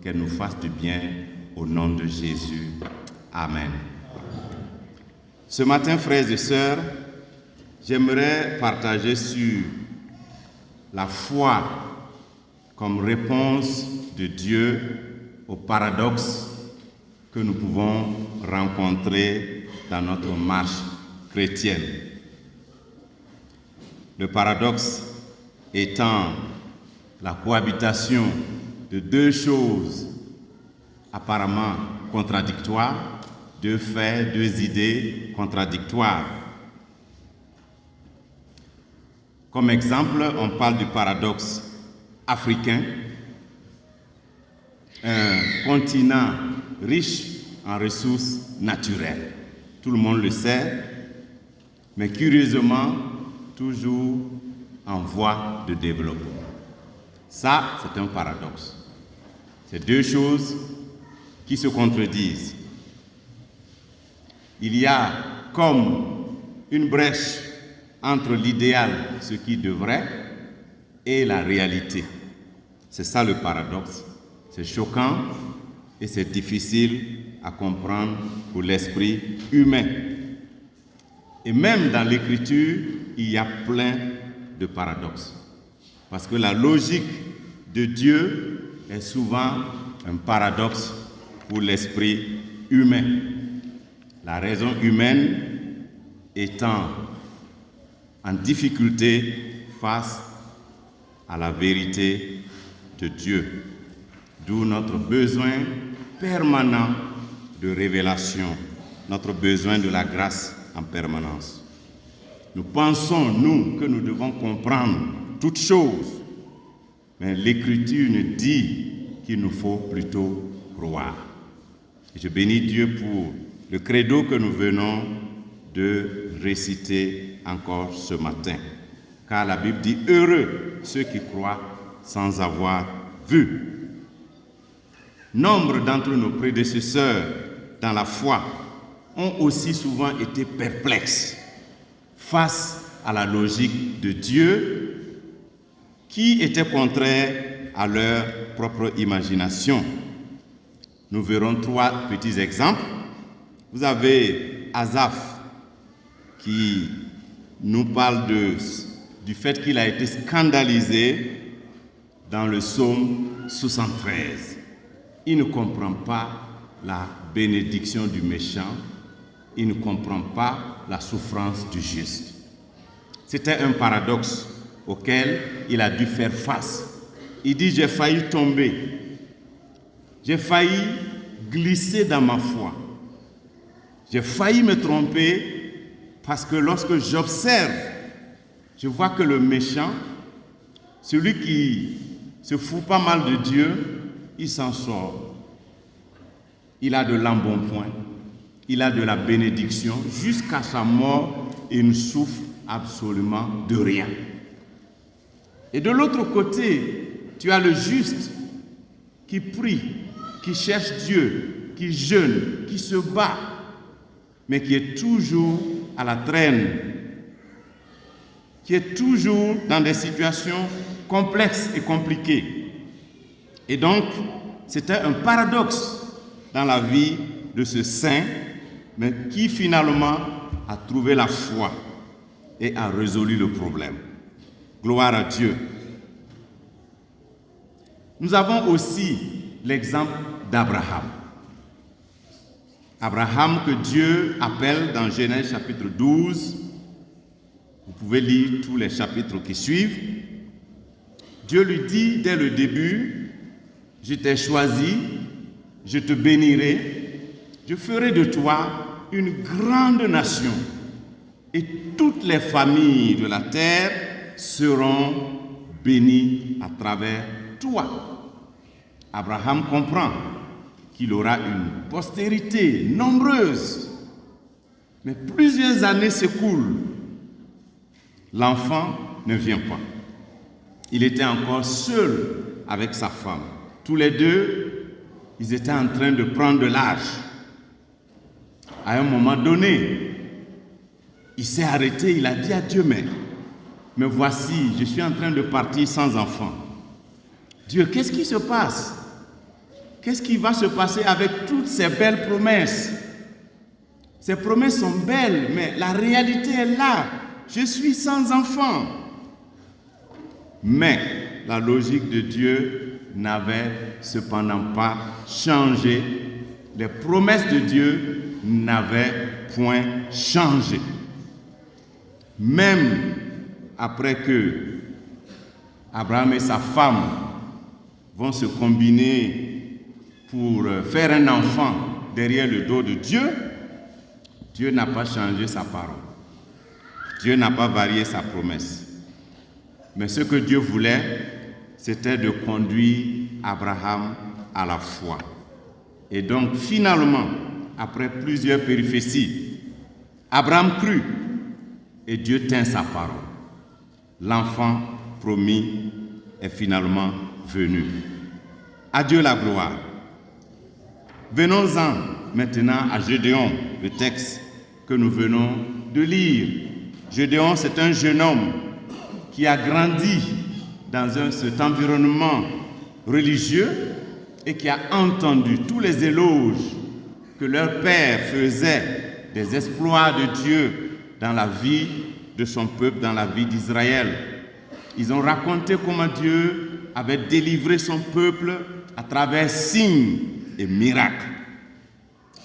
qu'elle nous fasse du bien au nom de Jésus. Amen. Ce matin, frères et sœurs, j'aimerais partager sur la foi comme réponse de Dieu au paradoxe que nous pouvons rencontrer dans notre marche chrétienne. Le paradoxe étant la cohabitation de deux choses apparemment contradictoires, deux faits, deux idées contradictoires. Comme exemple, on parle du paradoxe africain, un continent riche en ressources naturelles. Tout le monde le sait, mais curieusement, toujours en voie de développement. Ça, c'est un paradoxe. C'est deux choses qui se contredisent. Il y a comme une brèche entre l'idéal, ce qui devrait, et la réalité. C'est ça le paradoxe. C'est choquant et c'est difficile à comprendre pour l'esprit humain. Et même dans l'écriture, il y a plein de paradoxes. Parce que la logique de Dieu est souvent un paradoxe pour l'esprit humain. La raison humaine étant en difficulté face à la vérité de Dieu. D'où notre besoin permanent de révélation, notre besoin de la grâce en permanence. Nous pensons, nous, que nous devons comprendre toutes choses, mais l'Écriture nous dit qu'il nous faut plutôt croire. Et je bénis Dieu pour le credo que nous venons de réciter encore ce matin. Car la Bible dit « Heureux ceux qui croient sans avoir vu ». Nombre d'entre nos prédécesseurs dans la foi ont aussi souvent été perplexes face à la logique de Dieu qui était contraire à leur propre imagination. Nous verrons trois petits exemples. Vous avez Asaph qui nous parle du fait qu'il a été scandalisé dans le psaume 73. Il ne comprend pas la bénédiction du méchant, il ne comprend pas la souffrance du juste. C'était un paradoxe auquel il a dû faire face. Il dit « J'ai failli tomber, j'ai failli glisser dans ma foi, j'ai failli me tromper parce que lorsque j'observe, je vois que le méchant, celui qui se fout pas mal de Dieu, il s'en sort. Il a de l'embonpoint, il a de la bénédiction, jusqu'à sa mort, il ne souffre absolument de rien. Et de l'autre côté, tu as le juste qui prie, qui cherche Dieu, qui jeûne, qui se bat, mais qui est toujours à la traîne, qui est toujours dans des situations complexes et compliquées. Et donc, c'était un paradoxe dans la vie de ce saint, mais qui finalement a trouvé la foi et a résolu le problème. Gloire à Dieu. Nous avons aussi l'exemple d'Abraham. Abraham que Dieu appelle dans Genèse chapitre 12. Vous pouvez lire tous les chapitres qui suivent. Dieu lui dit dès le début, « Je t'ai choisi, je te bénirai, je ferai de toi une grande nation, et toutes les familles de la terre seront bénies à travers toi. » Abraham comprend qu'il aura une postérité nombreuse, mais plusieurs années s'écoulent. L'enfant ne vient pas. Il était encore seul avec sa femme. Tous les deux, ils étaient en train de prendre de l'âge. À un moment donné, il s'est arrêté, il a dit à Dieu, mais voici, je suis en train de partir sans enfant. Dieu, qu'est-ce qui se passe? qu'est-ce qui va se passer avec toutes ces belles promesses? Ces promesses sont belles, mais la réalité est là. Je suis sans enfant. Mais la logique de Dieu n'avait cependant pas changé. Les promesses de Dieu n'avaient point changé. Même après que Abraham et sa femme vont se combiner pour faire un enfant derrière le dos de Dieu, Dieu n'a pas changé sa parole. Dieu n'a pas varié sa promesse. Mais ce que Dieu voulait, c'était de conduire Abraham à la foi. Et donc, finalement, après plusieurs péripéties, Abraham crut et Dieu tint sa parole. L'enfant promis est finalement venu. À Dieu la gloire. Venons-en maintenant à Gédéon, le texte que nous venons de lire. Gédéon, c'est un jeune homme qui a grandi dans cet environnement religieux et qui a entendu tous les éloges que leur père faisait des exploits de Dieu dans la vie de son peuple, dans la vie d'Israël. Ils ont raconté comment Dieu avait délivré son peuple à travers signes et miracles.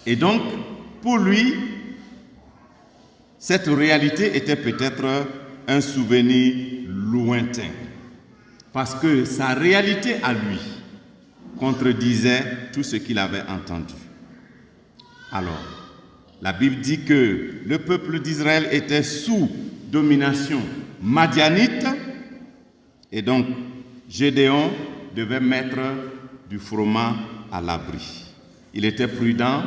Et donc, pour lui, cette réalité était peut-être un souvenir lointain, parce que sa réalité à lui contredisait tout ce qu'il avait entendu. Alors, la Bible dit que le peuple d'Israël était sous domination madianite, et donc Gédéon devait mettre du froment à l'abri. Il était prudent,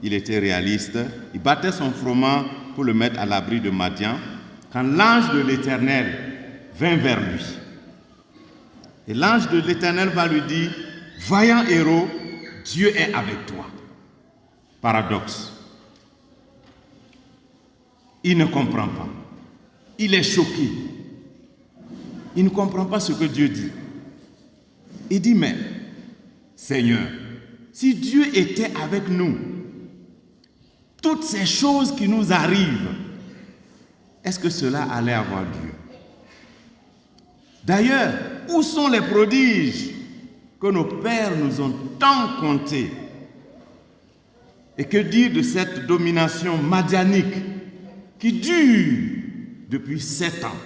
il était réaliste, il battait son froment pour le mettre à l'abri de Madian, quand l'ange de l'Éternel vint vers lui. Et l'ange de l'Éternel va lui dire, « Vaillant héros, Dieu est avec toi. » Paradoxe. Il ne comprend pas. Il est choqué. Il ne comprend pas ce que Dieu dit. Il dit, mais Seigneur, si Dieu était avec nous, toutes ces choses qui nous arrivent, est-ce que cela allait avoir lieu? D'ailleurs, où sont les prodiges que nos pères nous ont tant comptés? Et que dire de cette domination madianique qui dure depuis 7 ans?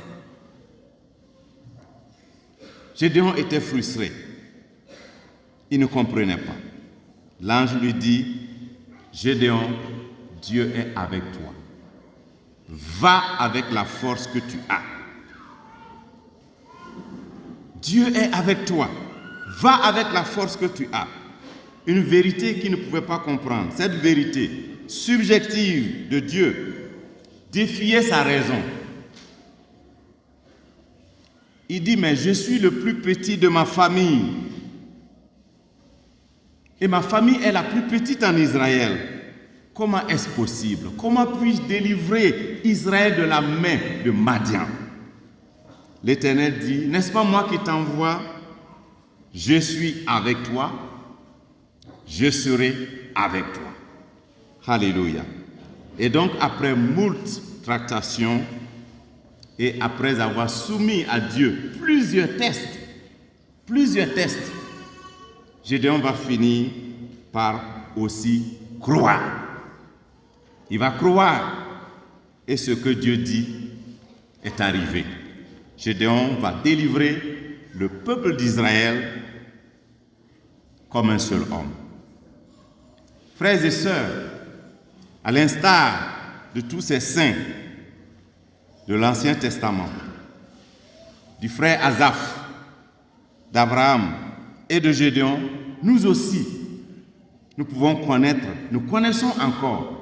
Gédéon était frustré. Il ne comprenait pas. L'ange lui dit, Gédéon, Dieu est avec toi. Va avec la force que tu as. Dieu est avec toi. Va avec la force que tu as. Une vérité qu'il ne pouvait pas comprendre. Cette vérité subjective de Dieu défiait sa raison. Il dit, mais je suis le plus petit de ma famille. Et ma famille est la plus petite en Israël. Comment est-ce possible? Comment puis-je délivrer Israël de la main de Madian? L'Éternel dit, n'est-ce pas moi qui t'envoie? Je suis avec toi, je serai avec toi. Alléluia. Et donc, après moult tractations, et après avoir soumis à Dieu plusieurs tests, Gédéon va finir par aussi croire. Il va croire et ce que Dieu dit est arrivé. Gédéon va délivrer le peuple d'Israël comme un seul homme. Frères et sœurs, à l'instar de tous ces saints de l'Ancien Testament, du frère Asaph, d'Abraham et de Gédéon, nous aussi, nous connaissons encore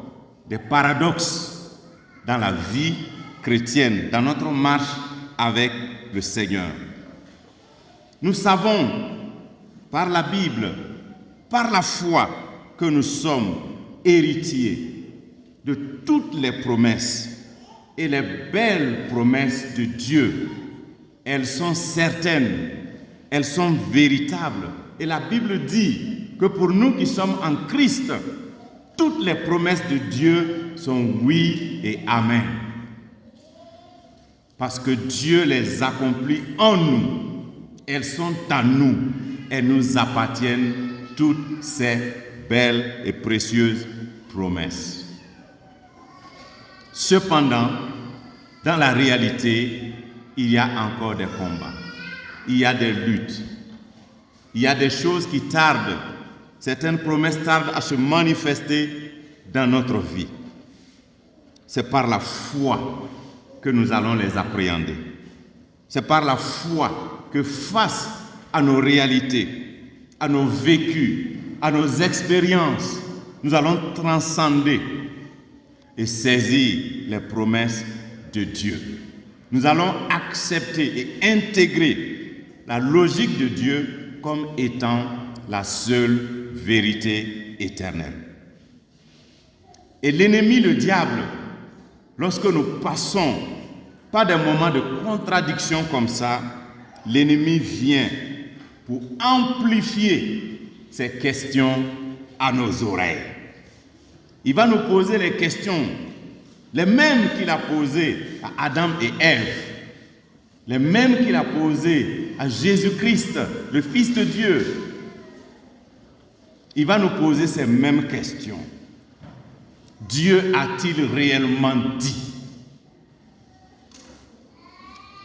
des paradoxes dans la vie chrétienne, dans notre marche avec le Seigneur. Nous savons par la Bible, par la foi, que nous sommes héritiers de toutes les promesses. Et les belles promesses de Dieu, elles sont certaines, elles sont véritables. Et la Bible dit que pour nous qui sommes en Christ, toutes les promesses de Dieu sont oui et amen. Parce que Dieu les accomplit en nous. Elles sont à nous. Elles nous appartiennent, toutes ces belles et précieuses promesses. Cependant, dans la réalité, il y a encore des combats. Il y a des luttes. Il y a des choses qui tardent. Certaines promesses tardent à se manifester dans notre vie. C'est par la foi que nous allons les appréhender. C'est par la foi que face à nos réalités, à nos vécus, à nos expériences, nous allons transcender et saisir les promesses de Dieu. Nous allons accepter et intégrer la logique de Dieu comme étant la seule vérité éternelle. Et l'ennemi, le diable, lorsque nous passons par des moments de contradiction comme ça, l'ennemi vient pour amplifier ces questions à nos oreilles. Il va nous poser les questions, les mêmes qu'il a posées à Adam et Ève, les mêmes qu'il a posées à Jésus-Christ, le Fils de Dieu. Il va nous poser ces mêmes questions. Dieu a-t-il réellement dit?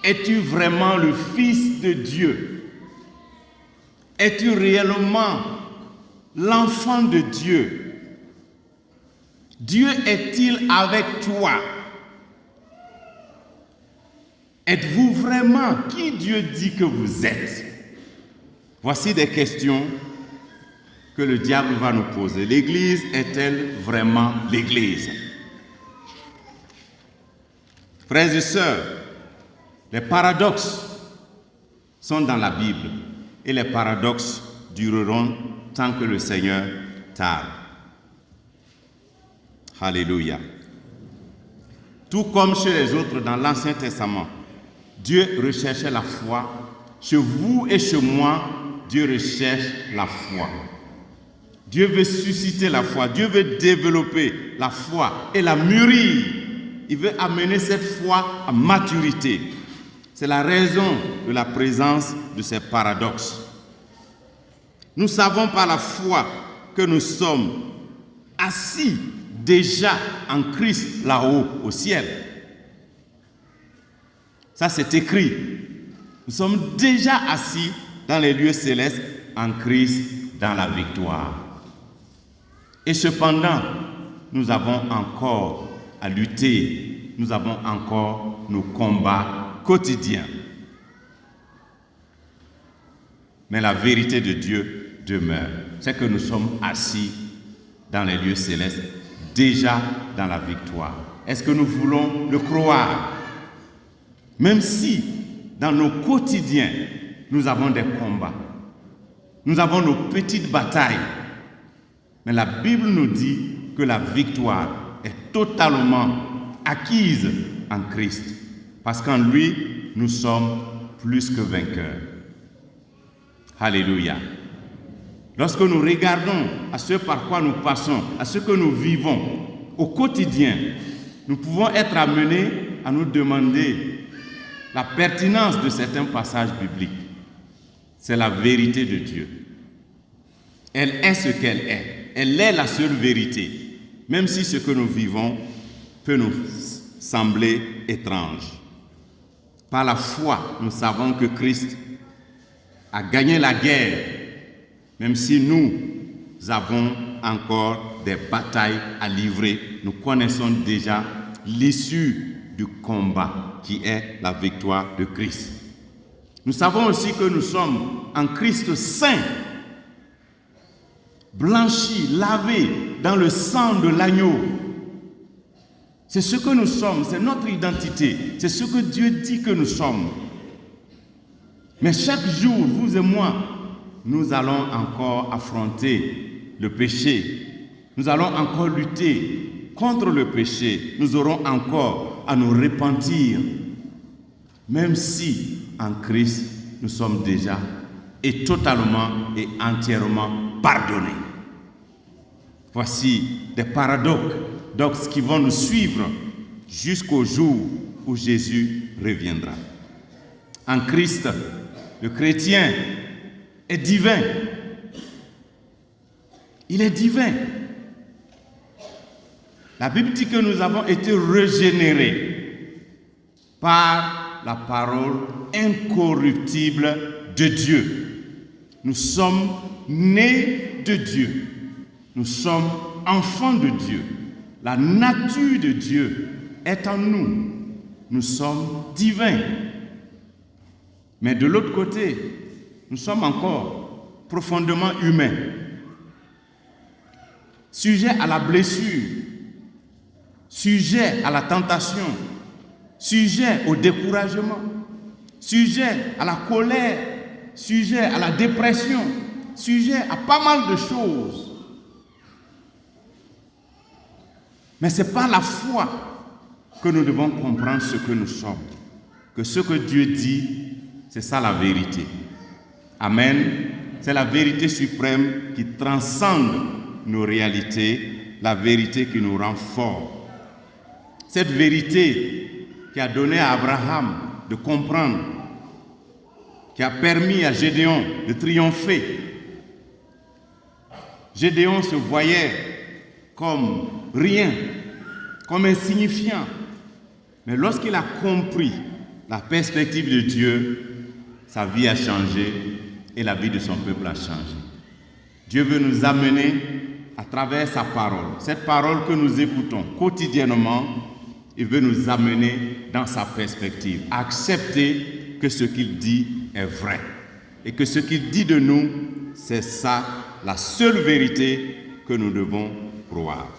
Es-tu vraiment le Fils de Dieu? Es-tu réellement l'enfant de Dieu? Dieu est-il avec toi? Êtes-vous vraiment qui Dieu dit que vous êtes? Voici des questions que le diable va nous poser. L'Église est-elle vraiment l'Église? Frères et sœurs, les paradoxes sont dans la Bible et les paradoxes dureront tant que le Seigneur tarde. Alléluia. Tout comme chez les autres dans l'Ancien Testament, Dieu recherchait la foi. Chez vous et chez moi, Dieu recherche la foi. Dieu veut susciter la foi. Dieu veut développer la foi et la mûrir. Il veut amener cette foi à maturité. C'est la raison de la présence de ces paradoxes. Nous savons par la foi que nous sommes assis déjà en Christ là-haut au ciel. Ça, c'est écrit. Nous sommes déjà assis dans les lieux célestes en Christ dans la victoire. Et cependant, nous avons encore à lutter. Nous avons encore nos combats quotidiens. Mais la vérité de Dieu demeure. C'est que nous sommes assis dans les lieux célestes, déjà dans la victoire. Est-ce que nous voulons le croire? Même si, dans nos quotidiens, nous avons des combats. Nous avons nos petites batailles. Mais la Bible nous dit que la victoire est totalement acquise en Christ. Parce qu'en lui, nous sommes plus que vainqueurs. Alléluia. Lorsque nous regardons à ce par quoi nous passons, à ce que nous vivons au quotidien, nous pouvons être amenés à nous demander la pertinence de certains passages bibliques. C'est la vérité de Dieu. Elle est ce qu'elle est. Elle est la seule vérité, même si ce que nous vivons peut nous sembler étrange. Par la foi, nous savons que Christ a gagné la guerre, même si nous avons encore des batailles à livrer. Nous connaissons déjà l'issue du combat qui est la victoire de Christ. Nous savons aussi que nous sommes en Christ saints, blanchis, lavés dans le sang de l'agneau. C'est ce que nous sommes, c'est notre identité, c'est ce que Dieu dit que nous sommes. Mais chaque jour, vous et moi, nous allons encore affronter le péché. Nous allons encore lutter contre le péché. Nous aurons encore à nous repentir. Même si en Christ, nous sommes déjà et totalement et entièrement pardonner. Voici des paradoxes qui vont nous suivre jusqu'au jour où Jésus reviendra. En Christ, le chrétien est divin. Il est divin. La Bible dit que nous avons été régénérés par la parole incorruptible de Dieu. Nous sommes nés de Dieu. Nous sommes enfants de Dieu. La nature de Dieu est en nous. Nous sommes divins. Mais de l'autre côté, nous sommes encore profondément humains, sujets à la blessure, sujets à la tentation, sujets au découragement, sujets à la colère, sujets à la dépression, sujets à pas mal de choses. Mais c'est par la foi que nous devons comprendre ce que nous sommes, que ce que Dieu dit, c'est ça la vérité. Amen. C'est la vérité suprême qui transcende nos réalités, la vérité qui nous rend forts. Cette vérité qui a donné à Abraham de comprendre, qui a permis à Gédéon de triompher. Gédéon se voyait comme rien, comme insignifiant. Mais lorsqu'il a compris la perspective de Dieu, sa vie a changé et la vie de son peuple a changé. Dieu veut nous amener à travers sa parole, cette parole que nous écoutons quotidiennement, il veut nous amener dans sa perspective, à accepter que ce qu'il dit est vrai et que ce qu'il dit de nous, c'est ça, la seule vérité que nous devons croire.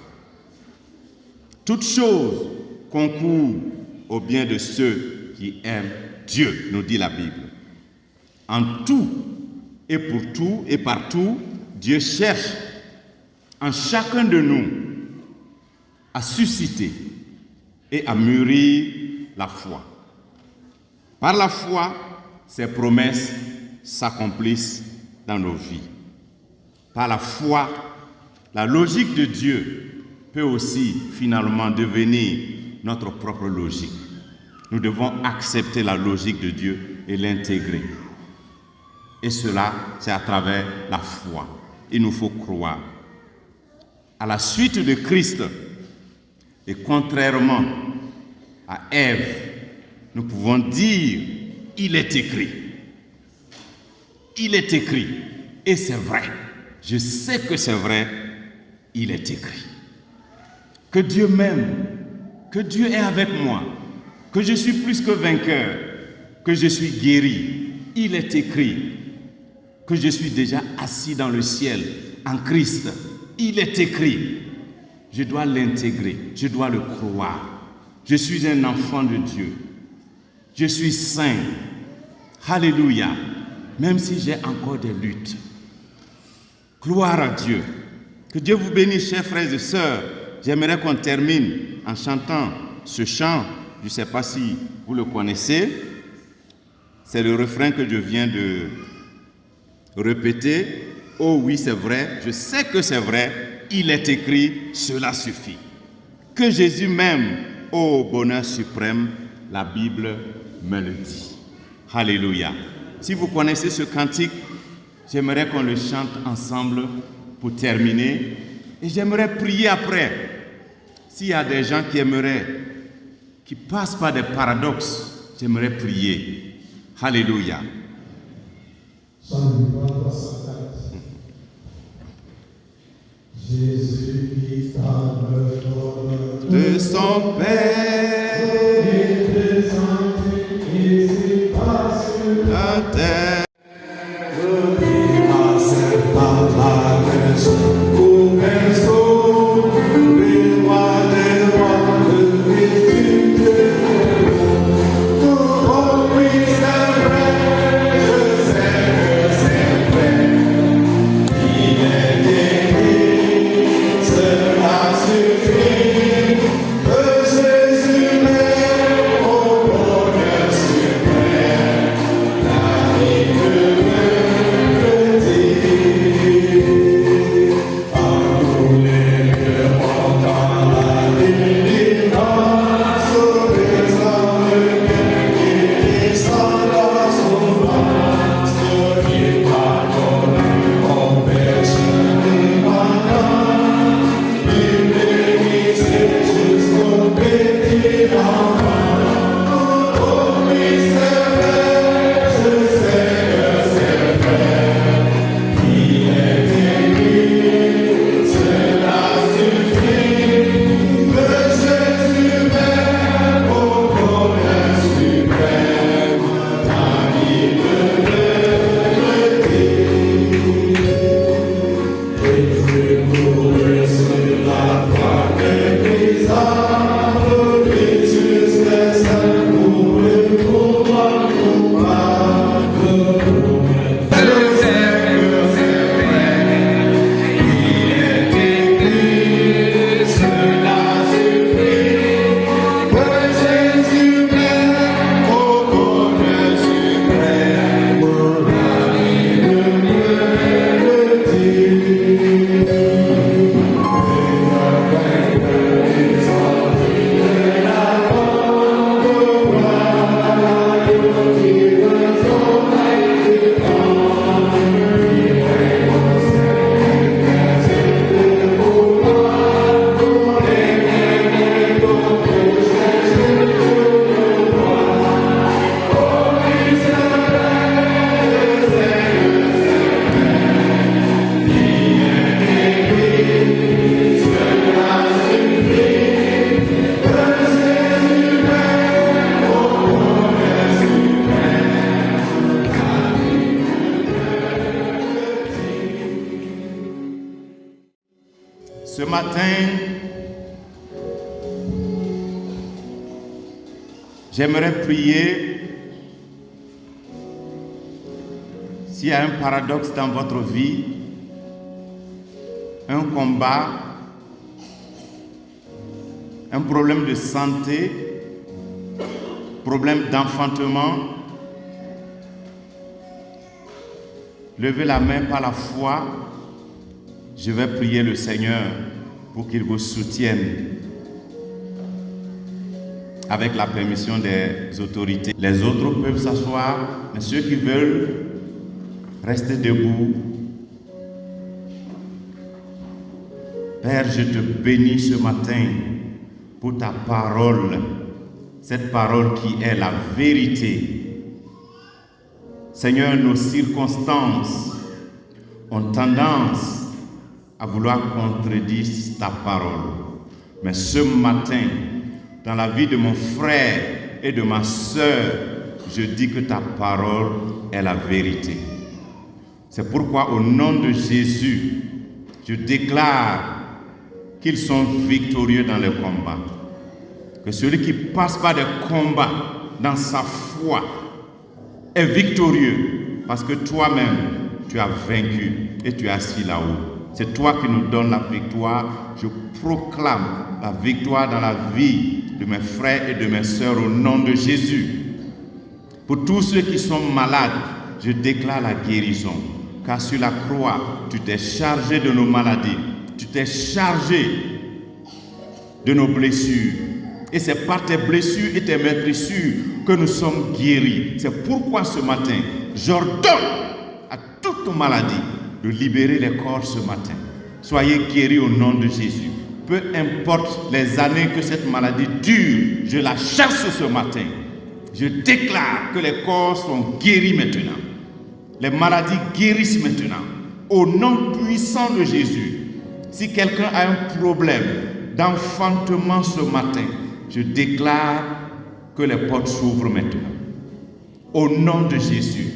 Toute chose concourt au bien de ceux qui aiment Dieu, nous dit la Bible. En tout et pour tout et partout, Dieu cherche en chacun de nous à susciter et à mûrir la foi. Par la foi, ces promesses s'accomplissent dans nos vies. Par la foi, la logique de Dieu peut aussi finalement devenir notre propre logique. Nous devons accepter la logique de Dieu et l'intégrer. Et cela, c'est à travers la foi. Il nous faut croire. À la suite de Christ, et contrairement à Ève, nous pouvons dire, il est écrit. Il est écrit. Et c'est vrai. Je sais que c'est vrai. Il est écrit. Que Dieu m'aime. Que Dieu est avec moi. Que je suis plus que vainqueur. Que je suis guéri. Il est écrit. Que je suis déjà assis dans le ciel en Christ. Il est écrit. Je dois l'intégrer. Je dois le croire. Je suis un enfant de Dieu. Je suis saint. Alléluia. Même si j'ai encore des luttes. Gloire à Dieu. Que Dieu vous bénisse, chers frères et sœurs. J'aimerais qu'on termine en chantant ce chant. Je ne sais pas si vous le connaissez. C'est le refrain que je viens de répéter. Oh oui, c'est vrai. Je sais que c'est vrai. Il est écrit, cela suffit. Que Jésus m'aime, ô bonheur suprême, la Bible me le dit. Alléluia. Si vous connaissez ce cantique, j'aimerais qu'on le chante ensemble pour terminer. Et j'aimerais prier après. S'il y a des gens qui passent par des paradoxes, j'aimerais prier. Alléluia. Jésus qui dans le corps de son Père et des anges qui s'y passent la terre. Jésus Ce matin, j'aimerais prier. S'il y a un paradoxe dans votre vie, un combat, un problème de santé, problème d'enfantement, levez la main par la foi. Je vais prier le Seigneur pour qu'il vous soutienne avec la permission des autorités. Les autres peuvent s'asseoir, mais ceux qui veulent rester debout. Père, je te bénis ce matin pour ta parole, cette parole qui est la vérité. Seigneur, nos circonstances ont tendance à vouloir contredire ta parole. Mais ce matin, dans la vie de mon frère et de ma sœur, je dis que ta parole est la vérité. C'est pourquoi au nom de Jésus, je déclare qu'ils sont victorieux dans le combat. Que celui qui passe par des combats dans sa foi est victorieux parce que toi-même, tu as vaincu et tu es assis là-haut. C'est toi qui nous donnes la victoire. Je proclame la victoire dans la vie de mes frères et de mes sœurs au nom de Jésus. Pour tous ceux qui sont malades, je déclare la guérison. Car sur la croix, tu t'es chargé de nos maladies. Tu t'es chargé de nos blessures. Et c'est par tes blessures et tes meurtrissures que nous sommes guéris. C'est pourquoi ce matin, j'ordonne à toutes nos maladies de libérer les corps ce matin. Soyez guéris au nom de Jésus. Peu importe les années que cette maladie dure, je la chasse ce matin. Je déclare que les corps sont guéris maintenant. Les maladies guérissent maintenant. Au nom puissant de Jésus. Si quelqu'un a un problème d'enfantement ce matin, je déclare que les portes s'ouvrent maintenant. Au nom de Jésus.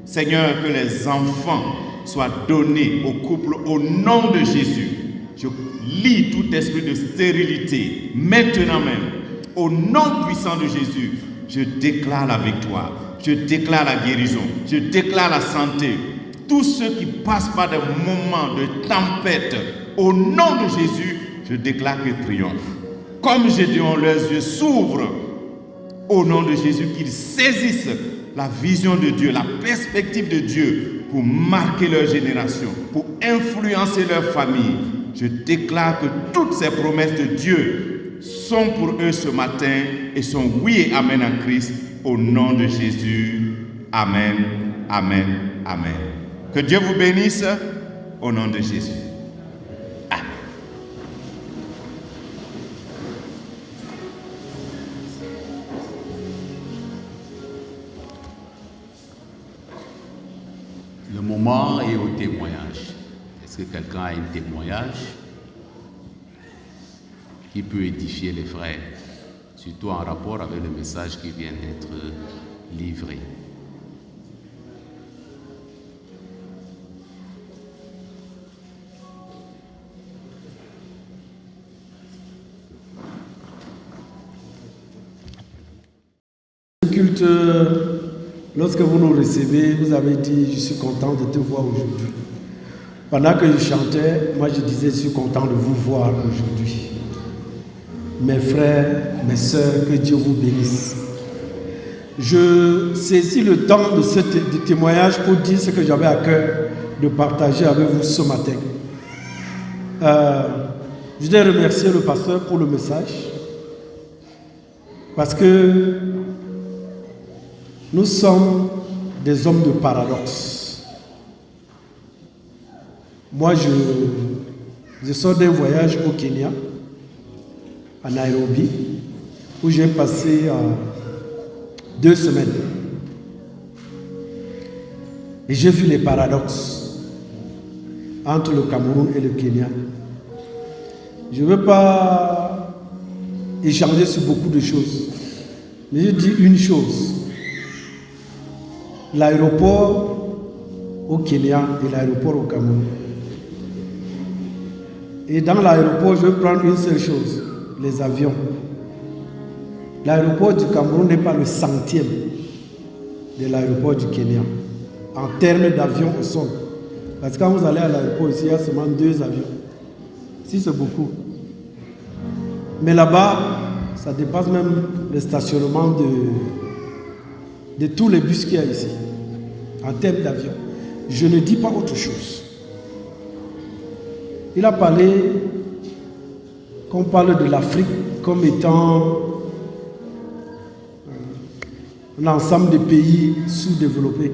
Seigneur, que les enfants soient donnés au couple au nom de Jésus. Je lis tout esprit de stérilité maintenant même. Au nom puissant de Jésus, je déclare la victoire. Je déclare la guérison. Je déclare la santé. Tous ceux qui passent par des moments de tempête, au nom de Jésus, je déclare qu'ils triomphent. Comme j'ai dit, leurs yeux s'ouvrent. Au nom de Jésus, qu'ils saisissent la vision de Dieu, la perspective de Dieu pour marquer leur génération, pour influencer leur famille. Je déclare que toutes ces promesses de Dieu sont pour eux ce matin et sont oui et amen en Christ. Au nom de Jésus. Amen, amen, amen. Que Dieu vous bénisse au nom de Jésus. Amen. Le moment est au témoignage. Est-ce que quelqu'un a un témoignage qui peut édifier les frères, surtout en rapport avec le message qui vient d'être livré? Culte, lorsque vous nous recevez, vous avez dit « Je suis content de te voir aujourd'hui ». Pendant que je chantais, moi je disais « Je suis content de vous voir aujourd'hui ». Mes frères, mes sœurs, que Dieu vous bénisse. Je saisis le temps de ce témoignage pour dire ce que j'avais à cœur de partager avec vous ce matin. Je voudrais remercier le pasteur pour le message, parce que nous sommes des hommes de paradoxe. Moi, je sors d'un voyage au Kenya, à Nairobi, où j'ai passé 2 semaines. Et j'ai vu les paradoxes entre le Cameroun et le Kenya. Je ne veux pas échanger sur beaucoup de choses, mais je dis une chose. L'aéroport au Kenya et l'aéroport au Cameroun Et dans l'aéroport, je vais prendre une seule chose, les avions. L'aéroport du Cameroun n'est pas le centième de l'aéroport du Kenya, en termes d'avions au sol. Parce que quand vous allez à l'aéroport ici, il y a seulement 2 avions. Si c'est beaucoup. Mais là-bas, ça dépasse même le stationnement de tous les bus qu'il y a ici, en termes d'avions. Je ne dis pas autre chose. Il a parlé qu'on parle de l'Afrique comme étant un ensemble de pays sous-développés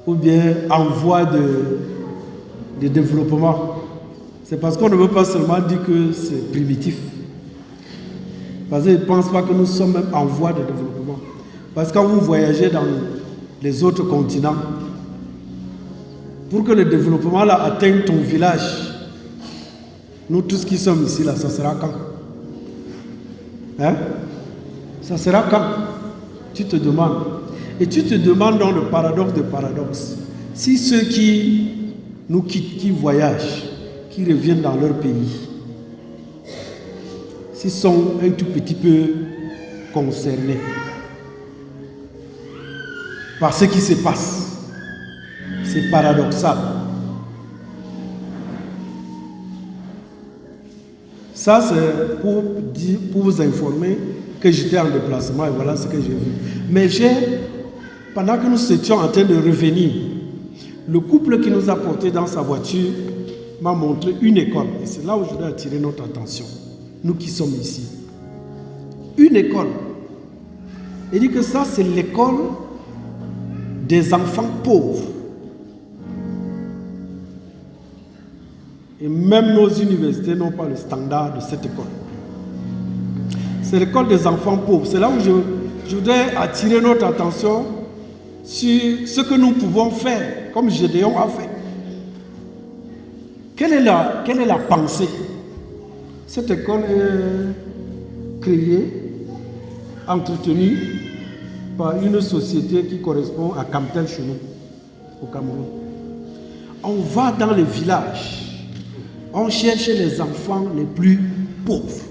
ou bien en voie de développement. C'est parce qu'on ne veut pas seulement dire que c'est primitif. Parce qu'ils ne pensent pas que nous sommes même en voie de développement. Parce que quand vous voyagez dans les autres continents, pour que le développement là, atteigne ton village, nous tous qui sommes ici, là, ça sera quand? Hein? Ça sera quand? Tu te demandes. Et tu te demandes dans le paradoxe de paradoxe, si ceux qui nous quittent, qui voyagent, qui reviennent dans leur pays, s'ils sont un tout petit peu concernés par ce qui se passe, c'est paradoxal. Ça, c'est pour vous informer que j'étais en déplacement et voilà ce que j'ai vu. Mais pendant que nous étions en train de revenir, le couple qui nous a portés dans sa voiture m'a montré une école. Et c'est là où je dois attirer notre attention, nous qui sommes ici. Une école. Il dit que ça, c'est l'école des enfants pauvres. Et même nos universités n'ont pas le standard de cette école. C'est l'école des enfants pauvres. C'est là où je voudrais attirer notre attention sur ce que nous pouvons faire, comme Gédéon a fait. Quelle est la pensée? Cette école est créée, entretenue par une société qui correspond à Camtel chez nous, au Cameroun. On va dans les villages, on cherche les enfants les plus pauvres,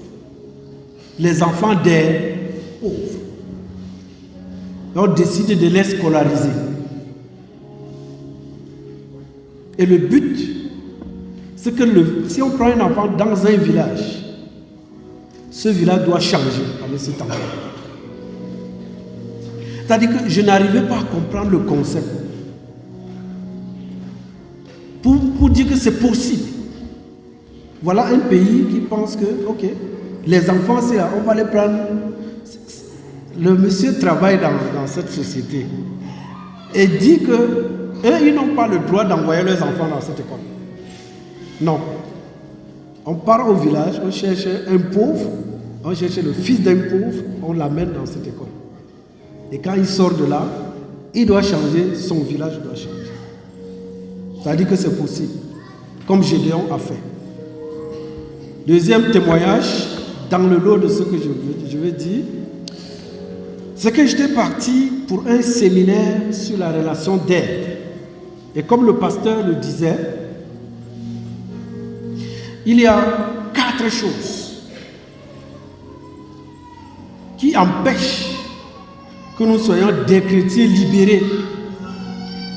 les enfants des pauvres. Et on décide de les scolariser. Et le but, c'est que si on prend un enfant dans un village, ce village doit changer avec cet enfant. C'est-à-dire que je n'arrivais pas à comprendre le concept. Pour dire que c'est possible. Voilà un pays qui pense que, ok, les enfants, c'est là, on va les prendre. Le monsieur travaille dans cette société et dit que eux, ils n'ont pas le droit d'envoyer leurs enfants dans cette école. Non. On part au village, on cherche un pauvre, on cherche le fils d'un pauvre, on l'amène dans cette école. Et quand il sort de là, il doit changer, son village doit changer. Ça dit que c'est possible, comme Gédéon a fait. Deuxième témoignage, dans le lot de ce que je veux dire, c'est que j'étais parti pour un séminaire sur la relation d'aide. Et comme le pasteur le disait, il y a 4 choses qui empêchent que nous soyons des chrétiens libérés.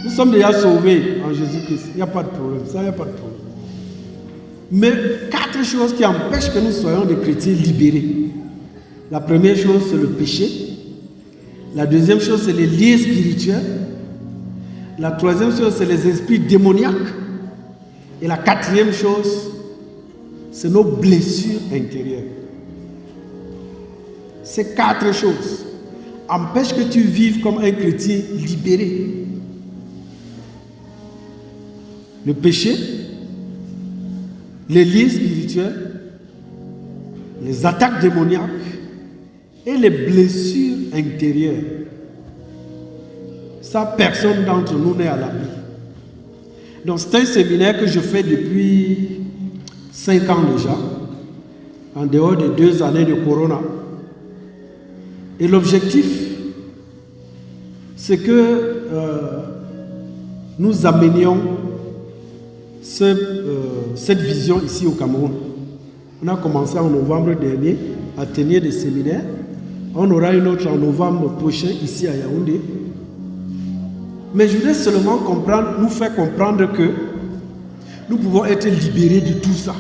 Nous sommes déjà sauvés en Jésus-Christ. Il n'y a pas de problème. Ça, il n'y a pas de problème. Mais 4 choses qui empêchent que nous soyons des chrétiens libérés. La première chose, c'est le péché. La deuxième chose, c'est les liens spirituels. La troisième chose, c'est les esprits démoniaques. Et la quatrième chose, c'est nos blessures intérieures. Ces 4 choses empêchent que tu vives comme un chrétien libéré. Le péché, les liens spirituels, les attaques démoniaques et les blessures intérieures. Ça, personne d'entre nous n'est à l'abri. Donc c'est un séminaire que je fais depuis 5 ans déjà, en dehors des 2 années de Corona. Et l'objectif, c'est que nous amenions cette vision ici au Cameroun. On a commencé en novembre dernier à tenir des séminaires. On aura une autre en novembre prochain ici à Yaoundé. Mais je voulais seulement nous faire comprendre que nous pouvons être libérés de tout ça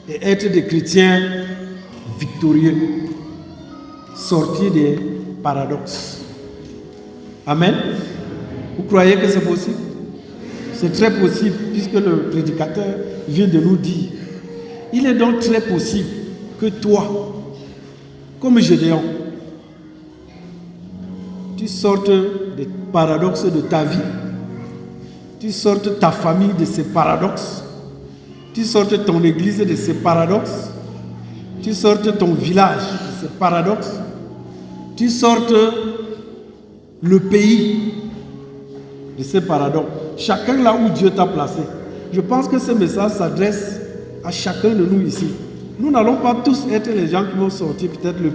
et être des chrétiens victorieux, sortir des paradoxes. Amen. Vous croyez que c'est possible? C'est très possible puisque le prédicateur vient de nous dire. Il est donc très possible que toi, comme Gédéon, tu sortes des paradoxes de ta vie, tu sortes ta famille de ces paradoxes, tu sortes ton église de ces paradoxes, tu sortes ton village de ces paradoxes, tu sortes le pays de ces paradoxes. Chacun là où Dieu t'a placé. Je pense que ce message s'adresse à chacun de nous ici. Nous n'allons pas tous être les gens qui vont sortir peut-être le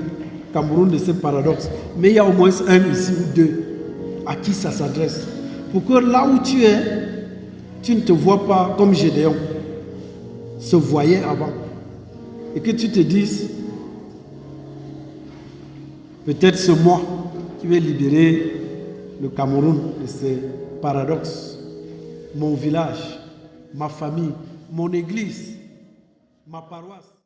Cameroun de ces paradoxes, mais il y a au moins un ici ou deux à qui ça s'adresse. Pour que là où tu es, tu ne te vois pas comme Gédéon se voyait avant. Et que tu te dises, peut-être ce mois qui va libérer le Cameroun de ces paradoxes. Mon village, ma famille, mon église, ma paroisse.